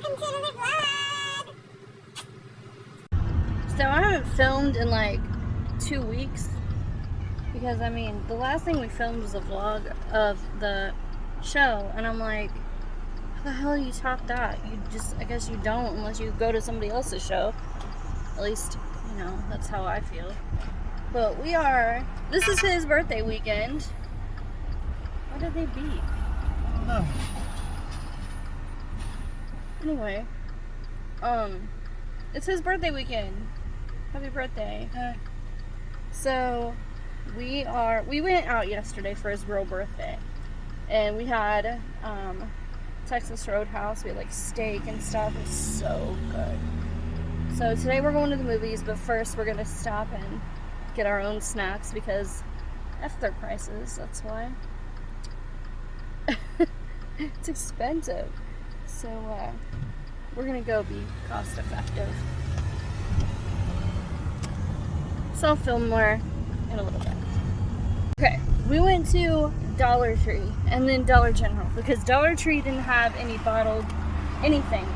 welcome to the vlog! So I haven't filmed in like 2 weeks because I mean the last thing we filmed was a vlog of the show, and I'm like, how the hell you top that? You just, I guess you don't unless you go to somebody else's show. At least, you know, that's how I feel. But this is his birthday weekend. What did they beat? I don't know. Anyway, it's his birthday weekend. Happy birthday. So, we went out yesterday for his real birthday. And we had, Texas Roadhouse. We had, like, steak and stuff. It was so good. So, today we're going to the movies, but first we're going to stop and get our own snacks because F their prices, that's why. It's expensive. So, we're gonna go be cost effective. So I'll film more in a little bit. Okay, we went to Dollar Tree and then Dollar General because Dollar Tree didn't have any bottled anything.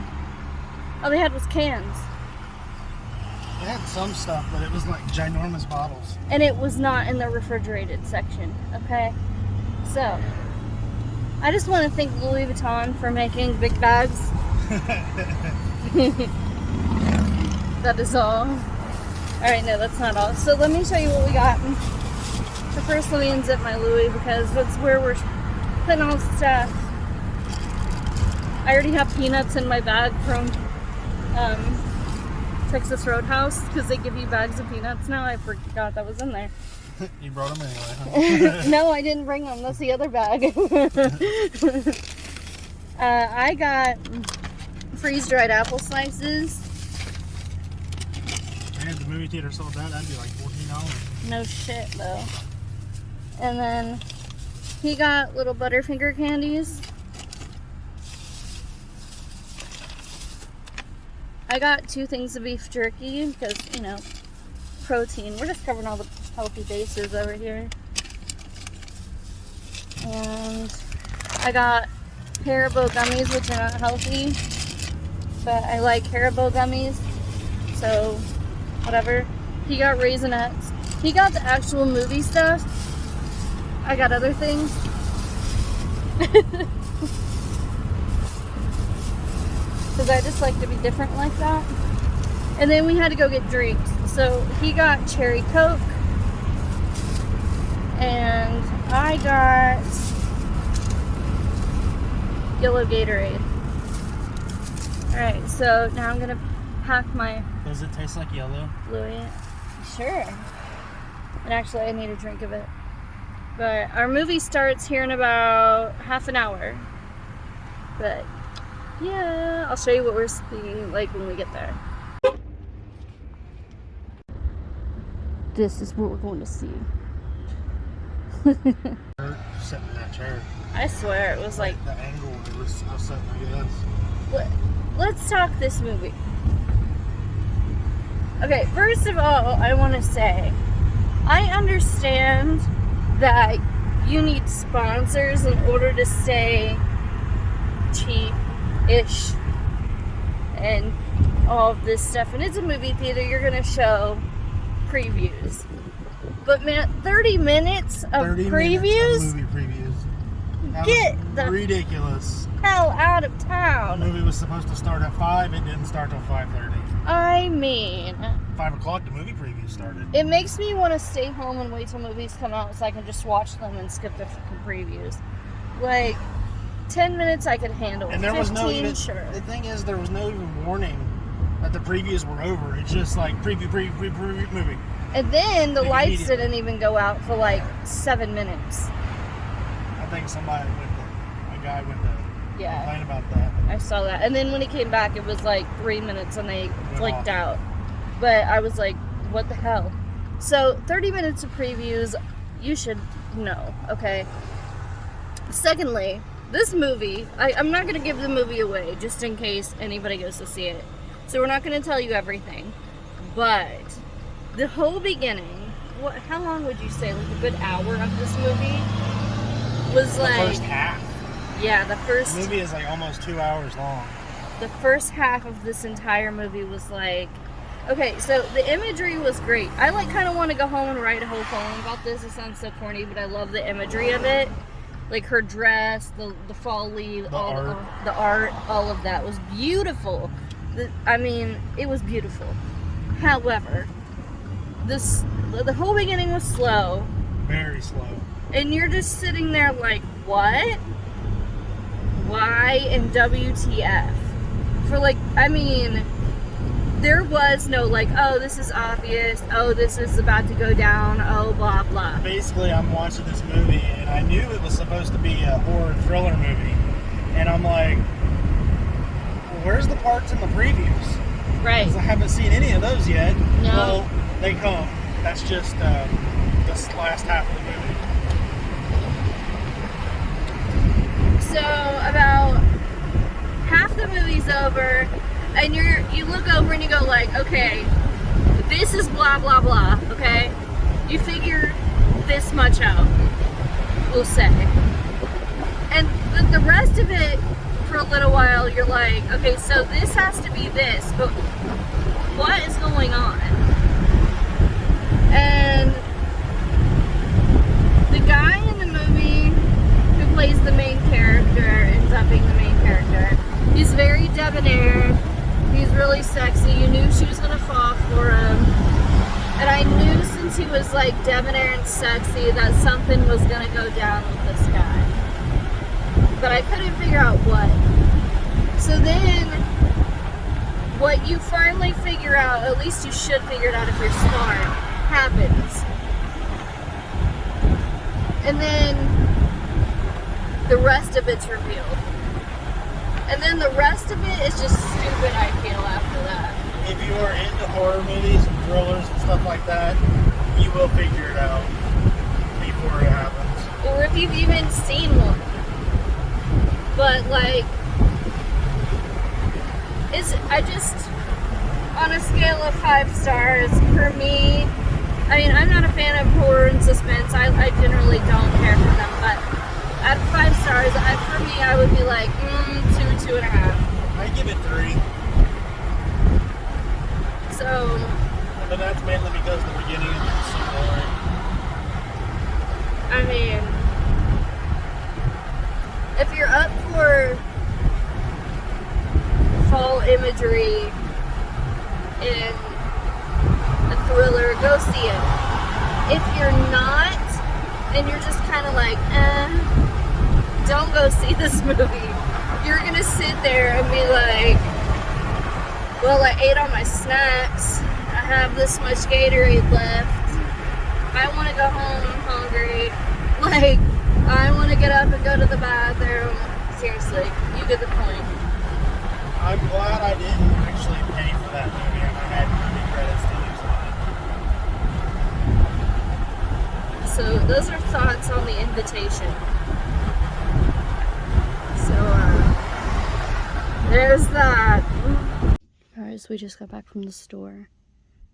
All they had was cans. They had some stuff, but it was like ginormous bottles. And it was not in the refrigerated section, okay? So, I just want to thank Louis Vuitton for making big bags. That is all. Alright, no, that's not all. So let me show you what we got. So first let me unzip my Louis because that's where we're putting all the stuff. I already have peanuts in my bag from Texas Roadhouse because they give you bags of peanuts now. I forgot that was in there. You brought them anyway, huh? No, I didn't bring them. That's the other bag. I got freeze-dried apple slices. Man, if the movie theater sold that, that'd be like $14. No shit, though. And then he got little Butterfinger candies. I got 2 things of beef jerky because, you know, protein. We're just covering all the healthy bases over here. And I got Haribo gummies, which are not healthy, but I like Haribo gummies, so whatever. He got Raisinets. He got the actual movie stuff. I got other things. Because I just like to be different like that. And then we had to go get drinks. So he got cherry Coke. And I got yellow Gatorade. Alright, so now I'm going to pack my... Does it taste like yellow? Louis. Sure. And actually, I need a drink of it. But our movie starts here in about half an hour. But, yeah, I'll show you what we're seeing like when we get there. This is what we're going to see. Sitting in that chair. I swear, it was like... The angle, it was sitting like this. Let's talk this movie. Okay, first of all, I want to say, I understand that you need sponsors in order to stay cheap-ish and all of this stuff. And it's a movie theater, you're going to show previews. But man, 30 minutes of 30 previews? Minutes of movie previews. That Get was the ridiculous. hell out of The town. movie was supposed to start at 5, it didn't start till 5:30. I mean, 5 o'clock the movie preview started. it makes me want to stay home and wait till movies come out so I can just watch them and skip the freaking previews. Like, 10 minutes I could handle. And there was 15, no even, sure. the thing is, there was no even warning that the previews were over. It's just like preview movie. And then the Like, lights immediately. didn't even go out for like 7 minutes. I think a guy went to Yeah, complain about that. I saw that. And then when it came back, it was like 3 minutes and they flicked off. out. But I was like, what the hell? So 30 minutes of previews, you should know, okay? Secondly, this movie, I'm not going to give the movie away just in case anybody goes to see it. So we're not going to tell you everything. But the whole beginning, how long would you say? Like a good hour of this movie was The like... first half. Yeah, the first... The movie is like almost 2 hours long. the first half of this entire movie was like, okay, so the imagery was great. I like kind of want to go home and write a whole poem about this. It sounds so corny, but I love the imagery of it. Like her dress, the fall leaf, the art, all of that was beautiful. I mean, it was beautiful. However, the whole beginning was slow. Very slow. And you're just sitting there like, what? Why and WTF? For like, I mean, there was no like, oh, this is obvious. Oh, this is about to go down. Oh, blah, blah. Basically, I'm watching this movie, and I knew it was supposed to be a horror thriller movie. And I'm like, well, where's the parts in the previews? Right. Because I haven't seen any of those yet. No. Well, they come. That's just this last half of the movie. So about half the movie's over, and you look over and you go like, okay, this is blah blah blah. Okay, you figure this much out, we'll say, and the rest of it for a little while you're like, okay, so this has to be this, but what is going on? And the guy in the movie who plays the main character ends up being the main character. He's very debonair. He's really sexy. You knew she was gonna fall for him. And I knew since he was like debonair and sexy that something was gonna go down with this guy. But I couldn't figure out what. So then, what you finally figure out, at least you should figure it out if you're smart, happens. And then the rest of it's revealed. And then the rest of it is just stupid, I feel, after that. If you are into horror movies and thrillers and stuff like that, you will figure it out before it happens. Or if you've even seen one. But like, on a scale of 5 stars, for me, I mean, I'm not a fan of horror and suspense. I generally don't care for them, but out of 5 stars, for me, I would be like, 2.5. I give it 3. So, but that's mainly because the beginning is so boring. I mean, if you're up for fall imagery in a thriller, go see it. If you're not, and you're just kind of like, don't go see this movie. You're gonna sit there and be like, well, I ate all my snacks. I have this much Gatorade left. I want to go home. I'm hungry. Like, I want to get up and go to the bathroom. Seriously, you get the point. I'm glad I didn't actually pay for that movie and I had movie credits to use on it. So those are thoughts on the invitation. So there's that. Alright, so we just got back from the store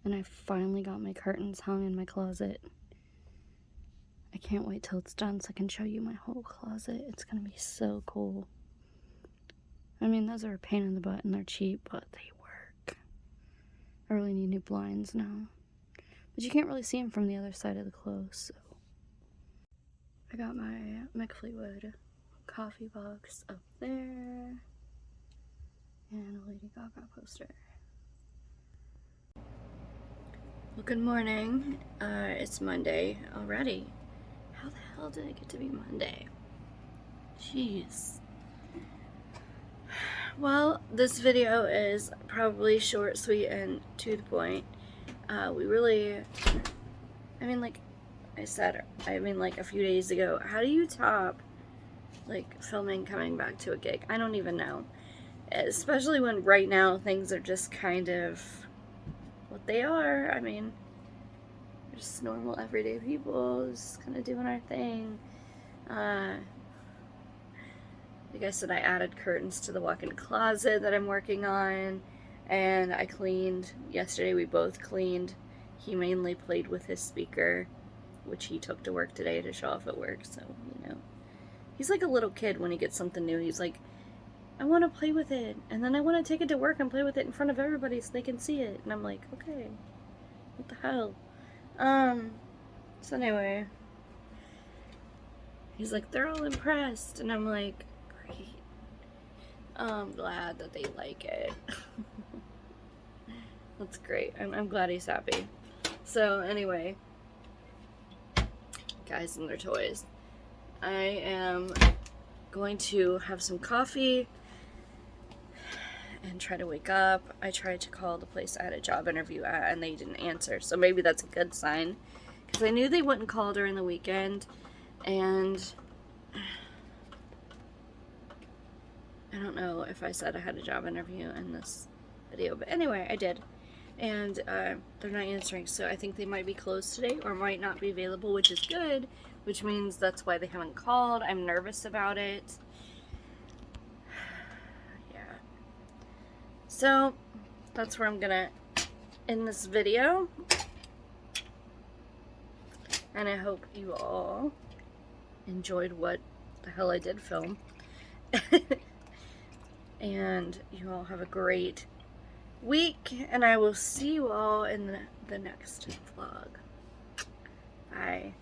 and I finally got my curtains hung in my closet. I can't wait till it's done so I can show you my whole closet. It's gonna be so cool. I mean, those are a pain in the butt and they're cheap, but they work. I really need new blinds now. But you can't really see them from the other side of the clothes, so. I got my McFleetwood coffee box up there. And a Lady Gaga poster. Well, good morning. It's Monday already. How the hell did it get to be Monday? Jeez. Well, this video is probably short, sweet, and to the point. We really, I mean, like I said, like a few days ago, how do you top, like, filming coming back to a gig? I don't even know. Especially when right now things are just kind of what they are. I mean, we're just normal, everyday people, just kind of doing our thing. Like I said, I added curtains to the walk-in closet that I'm working on, and I cleaned. Yesterday we both cleaned. He mainly played with his speaker, which he took to work today to show off at work, so, you know. He's like a little kid when he gets something new. He's like, I want to play with it. And then I want to take it to work and play with it in front of everybody so they can see it. And I'm like, okay, what the hell? So anyway, he's like, they're all impressed. And I'm like, great. I'm glad that they like it. That's great. I'm glad he's happy. So anyway, guys and their toys. I am going to have some coffee and try to wake up. I tried to call the place I had a job interview at and they didn't answer. So maybe that's a good sign. Because I knew they wouldn't call during the weekend. And I don't know if I said I had a job interview in this video. But anyway, I did. And they're not answering, so I think they might be closed today or might not be available, which is good, which means that's why they haven't called. I'm nervous about it. Yeah. So that's where I'm gonna end this video. And I hope you all enjoyed what the hell I did film. And you all have a great week, and I will see you all in the next vlog. Bye.